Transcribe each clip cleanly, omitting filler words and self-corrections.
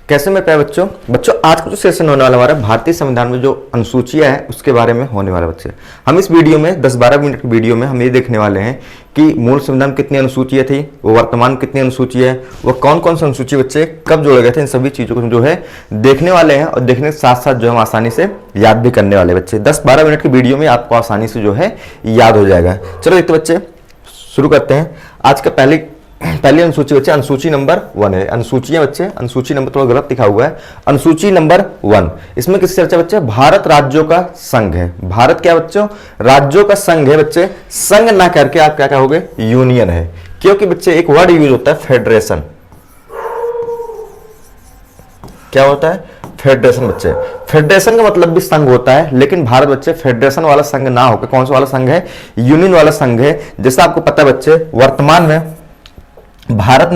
कैसे मेरे प्यारे बच्चों आज का जो सेशन होने वाला हमारा भारतीय संविधान में जो अनुसूचियां हैं उसके बारे में होने वाला बच्चे। हम इस वीडियो में 10-12 मिनट की वीडियो में हम ये देखने वाले हैं कि मूल संविधान में कितनी अनुसूचियां थी, वो वर्तमान में कितनी अनुसूची है, वो कौन कौन सी अनुसूची बच्चे कब जोड़े गए थे, इन सभी चीज़ों को जो है देखने वाले हैं और देखने के साथ साथ जो हम आसानी से याद भी करने वाले बच्चे। 10-12 मिनट की वीडियो में आपको आसानी से जो है याद हो जाएगा। चलो देखते बच्चे शुरू करते हैं। आज का पहली अनुसूची बच्चे अनुसूची नंबर 1 है। अनुसूचियां बच्चे, अनुसूची नंबर थोड़ा गलत लिखा हुआ है। अनुसूची नंबर 1, इसमें किसकी चर्चा बच्चे? भारत राज्यों का संघ है। भारत क्या बच्चों? राज्यों का संघ है बच्चे। संघ ना करके आप क्या कहोगे? यूनियन है, क्योंकि बच्चे एक वर्ड यूज होता है फेडरेशन। क्या होता है? फेडरेशन बच्चे। फेडरेशन का मतलब भी संघ होता है, लेकिन भारत बच्चे फेडरेशन वाला संघ ना होकर कौन सा वाला संघ है? यूनियन वाला संघ है। जैसा आपको पता है बच्चे, वर्तमान में भारत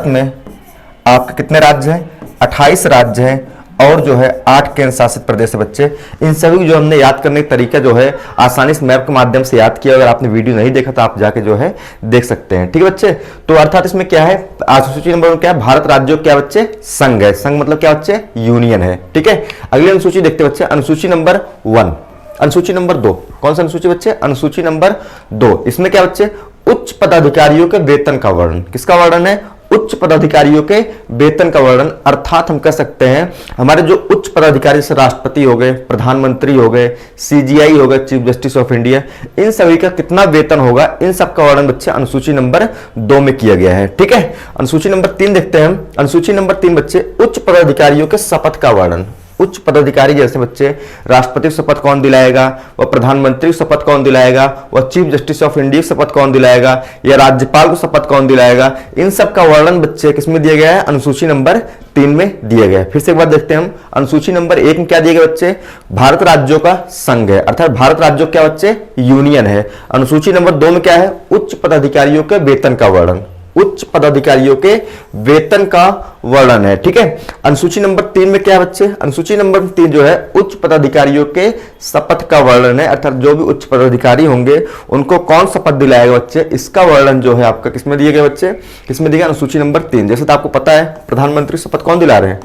में आपके कितने राज्य हैं? 28 राज्य हैं और जो है 8 केंद्र शासित प्रदेश है बच्चे। इन सभी को जो हमने याद करने का तरीका जो है आसानी से मैप के माध्यम से याद किया। अगर आपने वीडियो नहीं देखा तो आप जाके जो है देख सकते हैं। ठीक है बच्चे, तो अर्थात इसमें क्या है? अनुसूची नंबर 1 क्या है? भारत राज्यों क्या बच्चे? संघ है। संघ मतलब क्या बच्चे? यूनियन है। ठीक है, अगली अनुसूची देखते बच्चे, अनुसूची नंबर 1। अनुसूची नंबर 2, कौन सा अनुसूची बच्चे? अनुसूची नंबर 2। इसमें क्या बच्चे? उच्च पदाधिकारियों के वेतन का वर्णन। किसका वर्णन है? उच्च पदाधिकारियों के वेतन का वर्णन। अर्थात हम कह सकते हैं हमारे जो उच्च पदाधिकारी से राष्ट्रपति हो गए, प्रधानमंत्री हो गए, सीजीआई हो गए, चीफ जस्टिस ऑफ इंडिया, इन सभी का कितना वेतन होगा, इन सब का वर्णन बच्चे अनुसूची नंबर 2 में किया गया है। ठीक है, अनुसूची नंबर 3 देखते हैं हम। अनुसूची नंबर 3 बच्चे उच्च पदाधिकारियों के शपथ का वर्णन। उच्च पदाधिकारी जैसे बच्चे राष्ट्रपति को शपथ कौन दिलाएगा, वह प्रधानमंत्री को शपथ कौन दिलाएगा, वह चीफ जस्टिस ऑफ इंडिया को शपथ कौन दिलाएगा, या राज्यपाल को शपथ कौन दिलाएगा, इन सब का वर्णन बच्चे किसमें दिया गया है? अनुसूची नंबर 3 में दिया गया है। फिर से एक बार देखते हैं हम, अनुसूची नंबर 1 में क्या दिया गया बच्चे? भारत राज्यों का संघ है, अर्थात भारत राज्यों क्या बच्चे? यूनियन है। अनुसूची नंबर 2 में क्या है? उच्च पदाधिकारियों के वेतन का वर्णन। उच्च पदाधिकारियों के वेतन का वर्णन है। ठीक है, अनुसूची नंबर 3 में क्या है बच्चे? अनुसूची नंबर 3 जो है उच्च पदाधिकारियों के शपथ का वर्णन है, अर्थात जो भी उच्च पदाधिकारी होंगे उनको कौन शपथ दिलाएगा बच्चे, इसका वर्णन जो है आपका किसमें दिया गया बच्चे? किसमें दिया गया? अनुसूची नंबर 3। जैसे तो आपको पता है प्रधानमंत्री शपथ कौन दिला रहे हैं?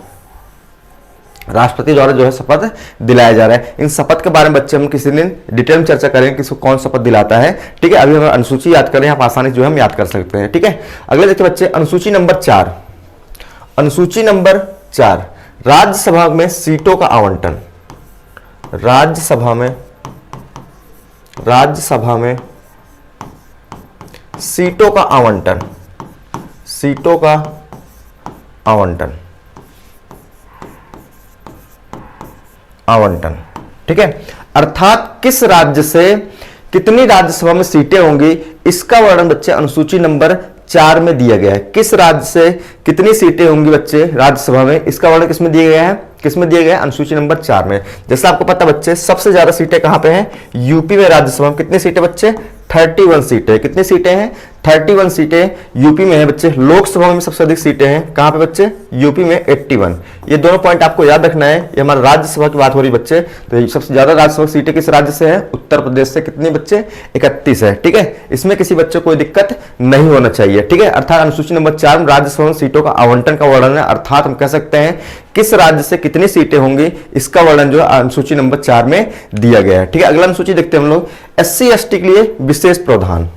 राष्ट्रपति द्वारा जो है शपथ दिलाया जा रहा है। इन शपथ के बारे में बच्चे हम किसी दिन डिटेल में चर्चा करेंगे किसको कौन शपथ दिलाता है। ठीक है, अभी हम अनुसूची याद करें, आप आसानी जो है हम याद कर सकते हैं। ठीक है, अगले देखिए बच्चे, अनुसूची नंबर 4। अनुसूची नंबर 4, राज्यसभा में सीटों का आवंटन। राज्यसभा में सीटों का आवंटन। सीटों का आवंटन। ठीक है, अर्थात किस राज्य से कितनी राज्यसभा में सीटें होंगी, इसका वर्णन बच्चे अनुसूची नंबर 4 में दिया गया है। किस राज्य से कितनी सीटें होंगी बच्चे राज्यसभा में, इसका वर्णन किसमें दिया गया है? किसमें दिया गया है? अनुसूची नंबर 4 में। जैसे आपको पता बच्चे सबसे ज्यादा सीटें कहां पे हैं? यूपी में। राज्यसभा में कितनी सीटें बच्चे? 31 सीटें। कितनी सीटें हैं? 31 सीटें यूपी में है बच्चे। लोकसभा में सबसे अधिक सीटें हैं कहां पे बच्चे? यूपी में 81। ये दोनों पॉइंट आपको याद रखना है। ये हमारा राज्यसभा की बात हो रही बच्चे, तो सबसे ज्यादा राज्यसभा सीटें किस राज्य से है? उत्तर प्रदेश से। कितनी बच्चे? 31 है। ठीक है, इसमें किसी बच्चे को कोई दिक्कत नहीं होना चाहिए। ठीक है, अर्थात अनुसूची नंबर 4 में राज्यसभा में सीटों का आवंटन का वर्णन है, अर्थात हम कह सकते हैं किस राज्य से कितनी सीटें होंगी, इसका वर्णन जो है अनुसूची नंबर 4 में दिया गया है। ठीक है, अगला अनुसूची देखते हैं हम लोग, SC ST के लिए विशेष प्रावधान।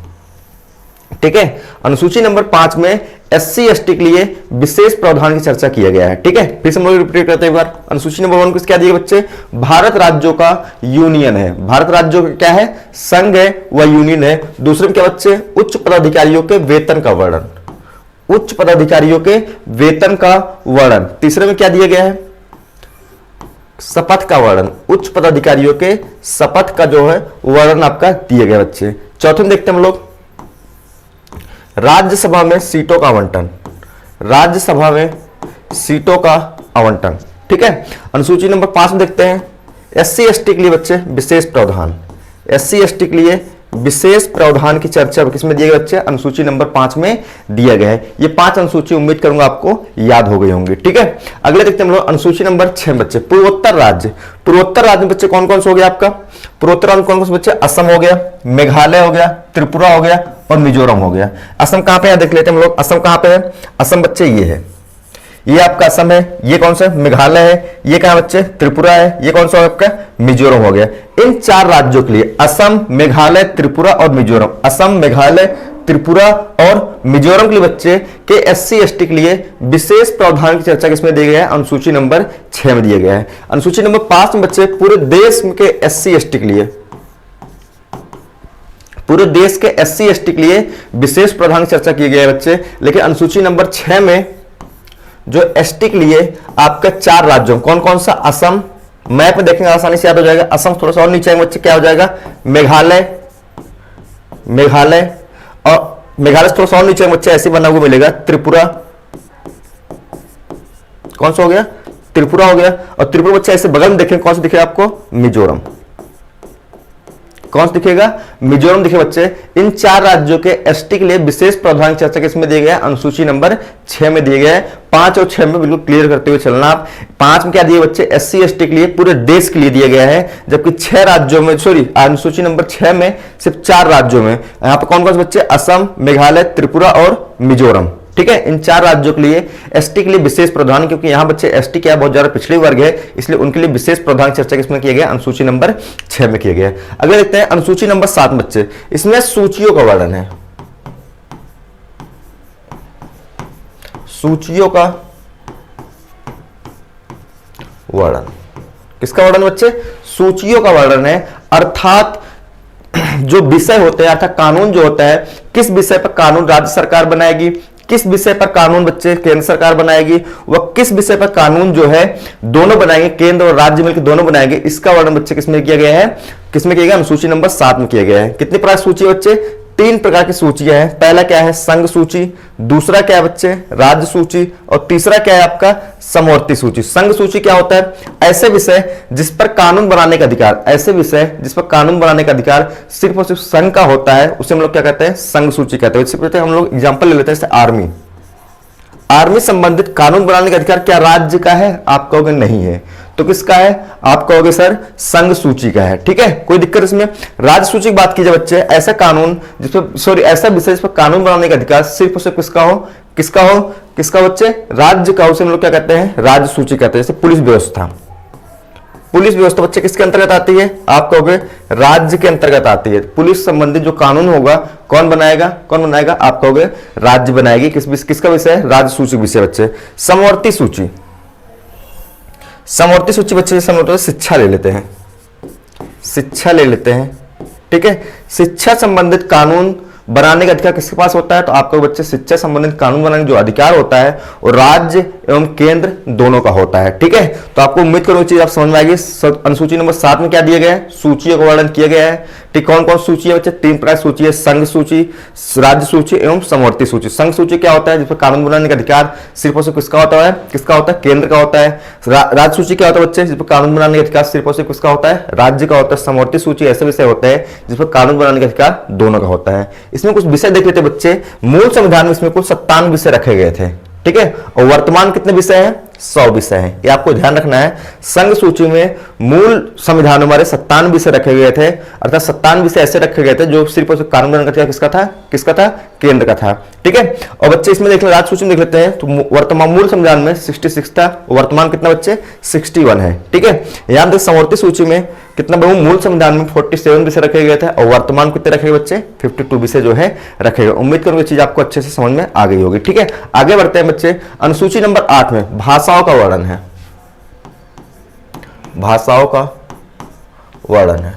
ठीक है, अनुसूची नंबर 5 में SC ST के लिए विशेष प्रावधान की चर्चा किया गया है। ठीक है, फिर से हम लोग रिपीट करते हैं एक बार। अनुसूची नंबर 1 को क्या दिया बच्चे? भारत राज्यों का यूनियन है। भारत राज्यों का क्या है? संघ है, वह यूनियन है। दूसरे में क्या बच्चे? उच्च पदाधिकारियों के वेतन का वर्णन। उच्च पदाधिकारियों के वेतन का वर्णन। तीसरे में क्या दिया गया है? शपथ का वर्णन। उच्च पदाधिकारियों के शपथ का जो है वर्णन आपका दिया गया बच्चे। चौथे में देखते हैं हम लोग राज्यसभा में सीटों का आवंटन। राज्यसभा में सीटों का आवंटन। ठीक है, अनुसूची नंबर 5 में देखते हैं SC ST के लिए बच्चे विशेष प्रावधान। SC ST के लिए विशेष प्रावधान की चर्चा किसमें दिया गया बच्चे? अनुसूची नंबर 5 में दिया गया है। ये 5 अनुसूची उम्मीद करूंगा आपको याद हो गई होंगी। ठीक है, अगले देखते हैं हम लोग अनुसूची नंबर 6 बच्चे, पूर्वोत्तर राज्य। पूर्वोत्तर राज्य में बच्चे कौन कौन से हो गया आपका? पूर्वोत्तर राज्य कौन कौन से बच्चे? असम हो गया, मेघालय हो गया, त्रिपुरा हो गया और मिजोरम हो गया। असम कहां पे है देख लेते हैं हम लोग। असम कहां पे है? असम बच्चे ये है, ये आपका असम है, ये कौन सा मेघालय है, ये कहां बच्चे त्रिपुरा है, ये कौन सा आपका मिजोरम हो गया। इन 4 राज्यों के लिए असम, मेघालय, त्रिपुरा और मिजोरम, असम, मेघालय, त्रिपुरा और मिजोरम के लिए बच्चे के SC ST के लिए विशेष प्रावधान की चर्चा किसमें दिया गया है, अनुसूची नंबर 6 में दिया गया है। अनुसूची नंबर 5 में बच्चे पूरे देश के SC ST के लिए, पूरे देश के SC ST के लिए विशेष प्रावधान की चर्चा की गई है बच्चे। लेकिन अनुसूची नंबर 6 में जो ST के लिए आपका 4 राज्यों, कौन कौन सा, असम, मैप में देखेंगे आसानी से याद हो जाएगा, असम थोड़ा सा और नीचे आएंगे बच्चे, क्या हो जाएगा, मेघालय, मेघालय और मेघालय थोड़ा सा और नीचे बच्चे ऐसे बना हुआ मिलेगा, त्रिपुरा, कौन सा हो गया, त्रिपुरा हो गया। और त्रिपुरा बच्चे ऐसे बगल में देखेंगे कौन सा दिखेगा आपको, मिजोरम, कौन सा दिखेगा, मिजोरम दिखे बच्चे। इन 4 राज्यों के ST के लिए विशेष प्रावधान की चर्चा किसमें दिया गया है, अनुसूची नंबर 6 में दिए गए हैं। 5 और 6 में बिल्कुल क्लियर करते हुए चलना आप। 5 में क्या दिए बच्चे, SC ST के लिए पूरे देश के लिए दिया गया है, जबकि 6 राज्यों में, सॉरी अनुसूची नंबर 6 में सिर्फ 4 राज्यों में, यहाँ पर कौन कौन से बच्चे, असम, मेघालय, त्रिपुरा और मिजोरम, ठीक है। इन 4 राज्यों के लिए ST के लिए विशेष प्रावधान, क्योंकि यहां बच्चे ST क्या बहुत ज्यादा पिछड़े वर्ग है, इसलिए उनके लिए विशेष प्रावधान की चर्चा किसमें किया गया, अनुसूची नंबर 6 में किया गया। अगले देखते हैं अनुसूची नंबर 7 बच्चे, इसमें सूचियों का वर्णन है, सूचियों का वर्णन, किसका वर्णन बच्चे, सूचियों का वर्णन है। अर्थात जो विषय होते हैं, अर्थात कानून जो होता है, किस विषय पर कानून राज्य सरकार बनाएगी, किस विषय पर कानून बच्चे केंद्र सरकार बनाएगी, वह किस विषय पर कानून जो है दोनों बनाएंगे, केंद्र और राज्य मिलकर दोनों बनाएंगे, इसका वर्णन बच्चे किसमें किया गया है, किसमें किया गया, अनुसूची नंबर 7 में किया गया है। कितने प्रकार की सूची है बच्चे, 3 प्रकार की सूचियां हैं। पहला क्या है, संघ सूची, दूसरा क्या है बच्चे, राज्य सूची, और तीसरा क्या है आपका, समवर्ती सूची। संघ सूची क्या होता है, ऐसे विषय जिस पर कानून बनाने का अधिकार, ऐसे विषय जिस पर कानून बनाने का अधिकार सिर्फ और सिर्फ संघ का होता है, उसे हम लोग क्या कहते हैं, संघ सूची कहते हैं। इससे पहले हम लोग एग्जांपल ले लेते हैं, जैसे आर्मी, आर्मी संबंधित कानून बनाने का अधिकार क्या राज्य का है, आप कहोगे नहीं है, तो किसका है, आप कहोगे सर संघ सूची का है, ठीक है, कोई दिक्कत इसमें। राज्य सूची की बात की जाए बच्चे, ऐसा कानून जिसपे, सॉरी ऐसा विषय जिस पर कानून बनाने का अधिकार सिर्फ और सिर्फ किसका हो, किसका हो, किसका बच्चे, राज्य का, उसे हम लोग क्या कहते हैं, राज्य सूची कहते हैं। जैसे पुलिस व्यवस्था, पुलिस व्यवस्था बच्चे किसके अंतर्गत आती है, आप कहोगे राज्य के अंतर्गत आती है। पुलिस संबंधित जो कानून होगा कौन बनाएगा, कौन बनाएगा, आप कहोगे राज्य बनाएगी। किसका विषय, राज्य सूची विषय बच्चे। समवर्ती सूची, समवर्ती सूची बच्चे जैसे हम लोग शिक्षा ले लेते हैं, शिक्षा ले लेते हैं, ठीक है। शिक्षा संबंधित कानून बनाने का अधिकार किसके पास होता है, तो आपको बच्चे शिक्षा संबंधित कानून बनाने का जो अधिकार होता है वो राज्य एवं केंद्र दोनों का होता है, ठीक है। तो आपको उम्मीद करो चीज आप समझ में आएगी। अनुसूची नंबर 7 में क्या दिया गया है, सूचियों का वर्णन किया गया है, ठीक। कौन कौन सूची है बच्चे, 3 प्रकार सूची है, संघ सूची, राज्य सूची एवं समवर्ती सूची। संघ सूची क्या होता है, जिस पर कानून बनाने का अधिकार सिर्फ और सिर्फ किसका होता है, किसका होता है, केंद्र का होता है। राज्य सूची क्या होता है बच्चे, जिस पर कानून बनाने का अधिकार सिर्फ और सिर्फ किसका होता है, राज्य का होता है। समवर्ती सूची ऐसे विषय होते हैं जिस पर कानून बनाने का अधिकार दोनों का होता है। इसमें कुछ विषय देख लेते बच्चे। मूल संविधान में इसमें कुल 57 विषय रखे गए थे, ठीक है, और वर्तमान कितने विषय हैं, 100 विषय हैं, ये आपको ध्यान रखना है। संघ सूची में मूल संविधान में हमारे 57 विषय रखे गए थे, अर्थात 57 विषय ऐसे रखे गए थे जो सिर्फ और सिर्फ कानून बनाने का किसका था, किसका था, केंद्र का था, ठीक है। और बच्चे इसमें देख लें, राज्य सूची में देख लेते हैं, तो वर्तमान मूल संविधान में 66 था, वर्तमान कितना बच्चे 61 है, ठीक है। यहां देख समवर्ती सूची में कितना बहु, मूल संविधान में 47 विषय रखे गए थे और वर्तमान कितने रखे गए बच्चे, 52 विषय जो है रखे गए। उम्मीद करूंगा चीज आपको अच्छे से समझ में आ गई होगी, ठीक है। आगे बढ़ते हैं बच्चे, अनुसूची नंबर 8 में भाषाओं का वर्णन है, भाषाओं का वर्णन है।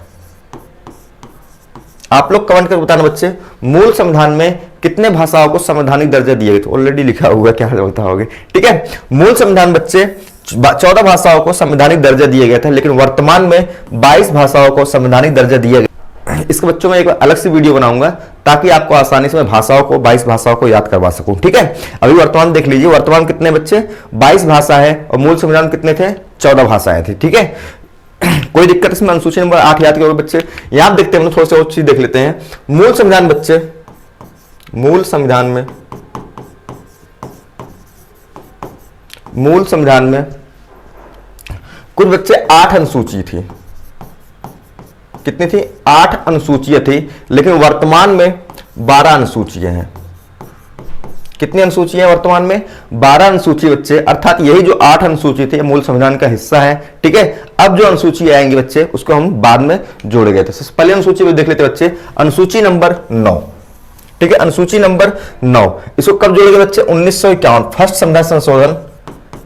आप लोग कमेंट करके बताना बच्चे, मूल संविधान में कितने भाषाओं को संवैधानिक दर्जा दिए गए, तो ऑलरेडी लिखा हुआ क्या बताओगे, ठीक है। मूल संविधान बच्चे 14 भाषाओं को संवैधानिक दर्जा दिया गया था, लेकिन वर्तमान में 22 भाषाओं को संवैधानिक दर्जा दिया गया। इसके बच्चों में एक अलग से वीडियो बनाऊंगा ताकि आपको आसानी से मैं भाषाओं को 22 भाषाओं को याद करवा सकूं, ठीक है। अभी वर्तमान देख लीजिए, वर्तमान कितने बच्चे 22 भाषा है और मूल संविधान कितने थे, 14 भाषाएं थी, ठीक है। कोई दिक्कत इसमें, अनुसूची नंबर 8 याद करोगे बच्चे। यहां देखते हैं, थोड़ा सा और चीज देख लेते हैं। मूल संविधान बच्चे, मूल संविधान में, मूल संविधान में कुछ बच्चे 8 अनुसूची थी, कितनी थी, 8 अनुसूचियां थी, लेकिन वर्तमान में 12 अनुसूचियां हैं, कितनी अनुसूची है वर्तमान में? 12 अनुसूची बच्चे, अर्थात यही जो 8 अनुसूची थे मूल संविधान का हिस्सा है। ठीक है, अब जो अनुसूची आएंगे बच्चे उसको हम बाद में जोड़ेंगे। तो पहले अनुसूची को देख लेते बच्चे, अनुसूची नंबर 9। ठीक है, अनुसूची नंबर 9 इसको कब जोड़ेंगे बच्चे? 1951 फर्स्ट संविधान संशोधन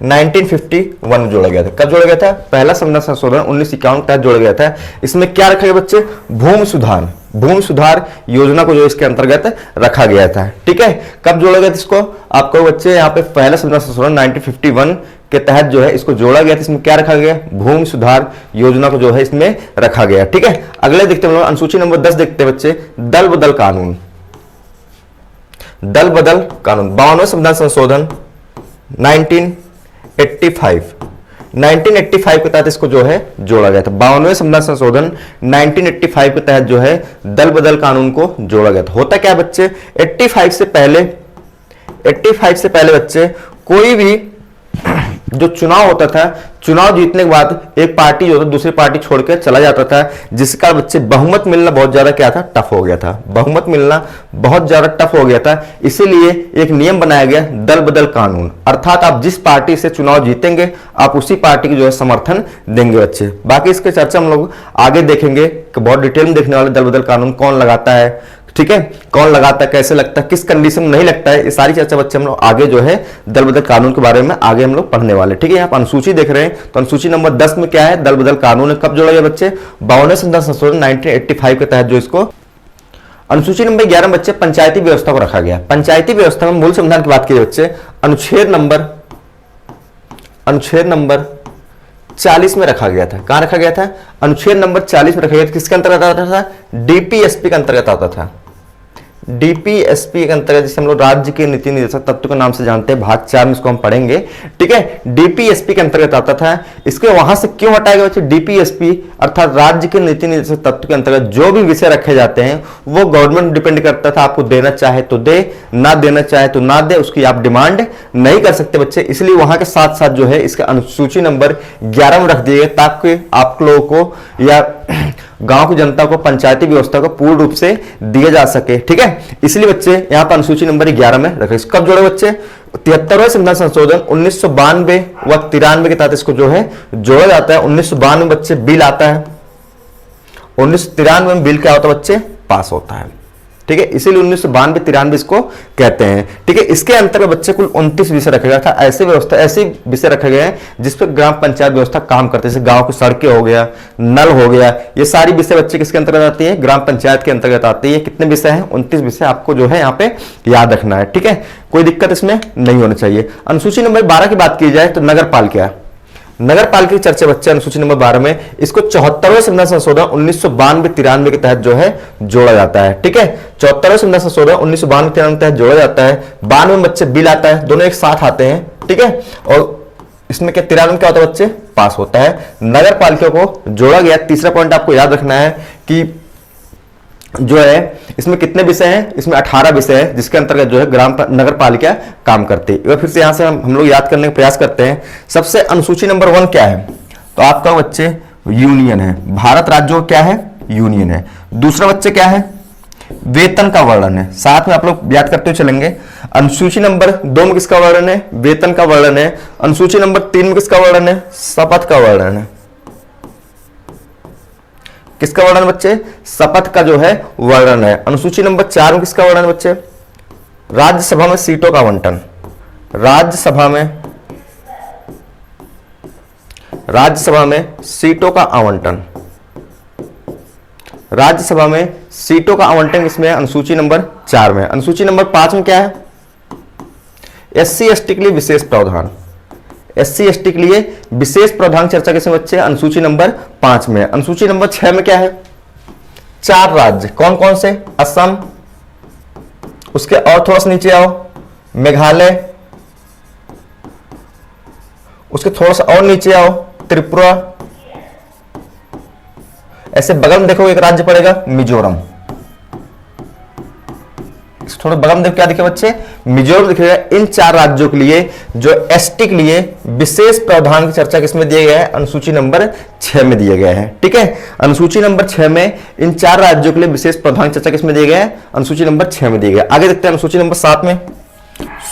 1951 में जोड़ा गया था। कब जोड़ा गया था? पहला संविधान संशोधन 1951 के तहत जोड़ा गया था। इसमें क्या रखा गया बच्चे? भूमि सुधार योजना को जो इसके अंतर्गत रखा गया था। ठीक है, कब जोड़ा गया था इसको? आपको बच्चे यहाँ पे पहला संविधान संशोधन 1951 के तहत जो है इसको जोड़ा गया था। इसमें क्या रखा गया? भूमि सुधार योजना को जो है इसमें रखा गया। ठीक है, अगले देखते हैं अनुसूची नंबर 10 देखते हैं बच्चे, दल बदल कानून। 52वें संविधान संशोधन 1985 के तहत इसको जो है जोड़ा गया था। 52वें संविधान संशोधन 1985 के तहत जो है दल बदल कानून को जोड़ा गया था। होता क्या बच्चे? 85 से पहले बच्चे कोई भी जो चुनाव होता था, चुनाव जीतने के बाद एक पार्टी जो था दूसरी पार्टी छोड़कर चला जाता था, जिसका बच्चे बहुमत मिलना बहुत ज्यादा क्या था? टफ हो गया था। बहुमत मिलना बहुत ज्यादा टफ हो गया था, इसीलिए एक नियम बनाया गया दल बदल कानून। अर्थात आप जिस पार्टी से चुनाव जीतेंगे आप उसी पार्टी की जो है समर्थन देंगे बच्चे। बाकी इसके चर्चा हम लोग आगे देखेंगे कि बहुत डिटेल में देखने वाले दल बदल कानून कौन लगाता है। ठीक है, कौन लगाता है, कैसे लगता है, किस कंडीशन में नहीं लगता है, ये सारी चर्चा बच्चे हम लोग आगे जो है दल बदल कानून के बारे में आगे हम लोग पढ़ने वाले। ठीक है, आप अनुसूची देख रहे हैं तो अनुसूची नंबर 10 में क्या है? दल बदल कानून। कब जोड़ा गया बच्चे? 52वें संविधान संशोधन 1985 के तहत जो इसको। अनुसूची नंबर 11 बच्चे पंचायती व्यवस्था को रखा गया। पंचायती व्यवस्था में मूल संविधान की बात की बच्चे, अनुच्छेद नंबर 40 में रखा गया था। कहां रखा गया था? अनुच्छेद नंबर 40 में रखा गया था। किसके अंतर्गत आता था? डीपीएसपी के अंतर्गत आता था। डीपीएसपी के अंतर्गत, जिसे हम लोग राज्य के नीति निर्देशक तत्व के नाम से जानते हैं, भाग 4 में इसको हम पढ़ेंगे। ठीक है, डीपीएसपी के अंतर्गत आता था। इसके वहां से क्यों हटाया गया बच्चे? डीपीएसपी अर्थात राज्य के नीति निर्देशक तत्व के अंतर्गत जो भी विषय रखे जाते हैं वो गवर्नमेंट डिपेंड करता था। आपको देना चाहे तो दे, ना देना चाहे तो ना दे, उसकी आप डिमांड नहीं कर सकते बच्चे। इसलिए वहां के साथ साथ जो है इसका अनुसूची नंबर 11 में रख दिए गए, ताकि आप लोगों को या गांव की जनता को पंचायती व्यवस्था को पूर्ण रूप से दिया जा सके। ठीक है, इसलिए बच्चे यहां पर अनुसूची नंबर 11 में रखे। कब जोड़े बच्चे? 73वें संविधान संशोधन 1992 व 93 के तहत इसको जो है जोड़ा जाता है। 1992 में बच्चे बिल आता है, 1993 में बिल क्या होता है बच्चे? पास होता है। ठीक है, इसीलिए 1992-93 इसको कहते हैं। ठीक है, इसके अंतर्गत बच्चे कुल 29 विषय रखा गया था। ऐसे विषय रखे गए हैं जिस पर ग्राम पंचायत व्यवस्था काम करते हैं, जैसे गांव की सड़कें हो गया, नल हो गया, ये सारी विषय बच्चे किसके अंतर्गत आती है? ग्राम पंचायत के अंतर्गत आती है। कितने विषय हैं? 29 विषय आपको जो है यहाँ पे याद रखना है। ठीक है, कोई दिक्कत इसमें नहीं होनी चाहिए। अनुसूची नंबर 12 की बात की जाए तो नगर पालिका की चर्चा बच्चे अनुसूची नंबर 12 में इसको 74वें संविधान संशोधन 1992-93 के तहत जो है जोड़ा जाता है। ठीक है, 74वें संविधान संशोधन 1992-93 के तहत जोड़ा जाता है। 92 में बच्चे बिल आता है, दोनों एक साथ आते हैं। ठीक है, और इसमें क्या 93 में क्या होता है बच्चे? पास होता है। नगर पालिका को जोड़ा गया। तीसरा पॉइंट आपको याद रखना है कि जो है इसमें कितने विषय हैं? इसमें 18 विषय है, जिसके अंतर्गत जो है नगर पालिका काम करती है। फिर से यहां से हम लोग याद करने का प्रयास करते हैं। सबसे अनुसूची नंबर 1 क्या है? तो आपका बच्चे यूनियन है। भारत राज्यों क्या है? यूनियन है। दूसरा बच्चे क्या है? वेतन का वर्णन है। साथ में आप लोग याद करते हुए चलेंगे। अनुसूची नंबर 2 में किसका वर्णन है? वेतन का वर्णन है। अनुसूची नंबर 3 में किसका वर्णन है? शपथ का वर्णन है। किसका वर्णन बच्चे? शपथ का जो है वर्णन है। अनुसूची नंबर 4 में किसका वर्णन बच्चे? राज्यसभा में सीटों का आवंटन। राज्यसभा में सीटों का आवंटन। राज्यसभा में सीटों का आवंटन इसमें अनुसूची नंबर 4 में। अनुसूची नंबर 5 में क्या है? एससी एसटी के लिए विशेष प्रावधान। एससी एसटी के लिए विशेष प्रावधान चर्चा किसमें बच्चे? अनुसूची नंबर 5 में। अनुसूची नंबर 6 में क्या है? 4 राज्य। कौन कौन से? असम, उसके और थोड़ा सा नीचे आओ मेघालय, उसके थोड़ा सा और नीचे आओ त्रिपुरा, ऐसे बगल में देखो एक राज्य पड़ेगा मिजोरम। थोड़ा बगल में देखो क्या दिखे बच्चे? मिजोरम दिखेगा। इन 4 राज्यों के लिए जो एसटी के लिए विशेष प्रावधान की चर्चा किसमें दिया गया है? अनुसूची नंबर 6 में दिया गया है। ठीक है, अनुसूची नंबर 6 में इन 4 राज्यों के लिए विशेष प्रावधान की चर्चा किसमें दिया गया है? अनुसूची नंबर 6 में दिया गया। आगे देखते हैं अनुसूची नंबर 7 में।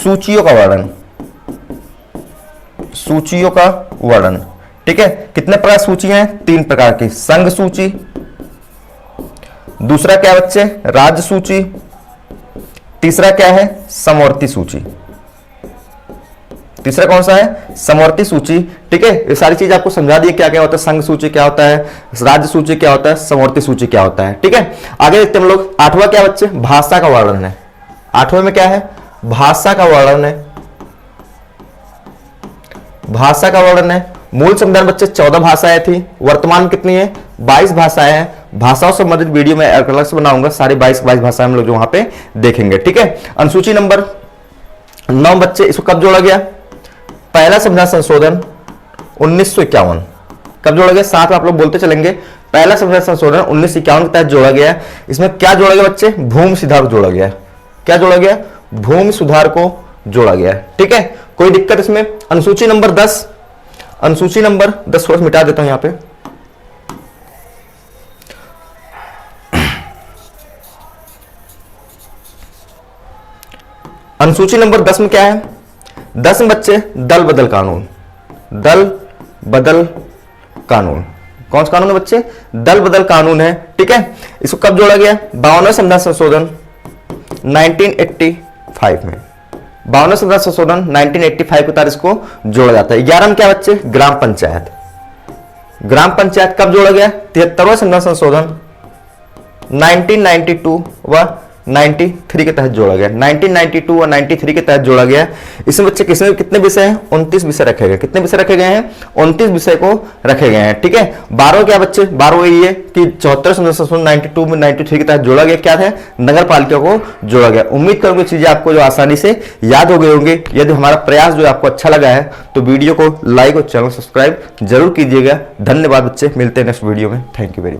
सूचियों का वर्णन, सूचियों का वर्णन। ठीक है, कितने प्रकार सूची हैं? 3 प्रकार की। संघ सूची, दूसरा क्या बच्चे? राज्य सूची, तीसरा क्या है? समवर्ती सूची। तीसरा कौन सा है? समवर्ती सूची। ठीक है, ये सारी चीज आपको समझा दी क्या क्या होता है, संघ सूची क्या होता है, राज्य सूची क्या होता है, समवर्ती सूची क्या होता है। ठीक है, आगे देखते हैं हम लोग। 8वां क्या बच्चे? भाषा का वर्णन है। 8वें में क्या है? भाषा का वर्णन है। भाषा का वर्णन है। मूल संविधान बच्चे 14 भाषाएं थी, वर्तमान कितनी है? 22 भाषाएं हैं। भाषाओं से संबंधित वीडियो में अलग से बनाऊंगा, सारी 22 भाषाएं हम लोग जो वहां पे देखेंगे। ठीक है, अनुसूची नंबर 9 बच्चे, इसको कब जोड़ा गया? पहला संविधान संशोधन 1951। कब जोड़ा गया? साथ में आप लोग बोलते चलेंगे। पहला संविधान संशोधन 1951 के तहत जोड़ा गया। इसमें क्या जोड़ा गया बच्चे? भूमि सुधार जोड़ा गया। क्या जोड़ा गया? भूमि सुधार को जोड़ा गया। ठीक है, कोई दिक्कत इसमें? अनुसूची नंबर 10, अनुसूची नंबर 10 थोड़ा मिटा देता हूं यहां पे। अनुसूची नंबर 10 में क्या है? 10 में बच्चे दल बदल कानून, दल बदल कानून। कौन सा कानून है बच्चे? दल बदल कानून है। ठीक है, इसको कब जोड़ा गया? 52वें संविधान संशोधन 1985 में। 52वें संविधान संशोधन 1985 के तहत इसको जोड़ा जाता है। 11 में क्या बच्चे? ग्राम पंचायत। ग्राम पंचायत कब जोड़ा गया? 73वें संविधान संशोधन 1992 व 93 के तहत जोड़ा गया। 1992 और 93 के तहत जोड़ा गया। इसमें बच्चे कितने विषय हैं? 29 विषय रखे गए। कितने विषय रखे गए हैं? 29 विषय को रखे गए हैं। ठीक है, 12 क्या बच्चे? 12 ये है कि 74 संशोधन 92 में 93 के तहत जोड़ा गया। क्या है? नगर पालिका को जोड़ा गया। उम्मीद करूंगी चीजें आपको जो आसानी से याद हो गई होंगी। यदि हमारा प्रयास जो आपको अच्छा लगा है तो वीडियो को लाइक और चैनल सब्सक्राइब जरूर कीजिएगा। धन्यवाद बच्चे, मिलते हैं नेक्स्ट वीडियो में। Thank you very much.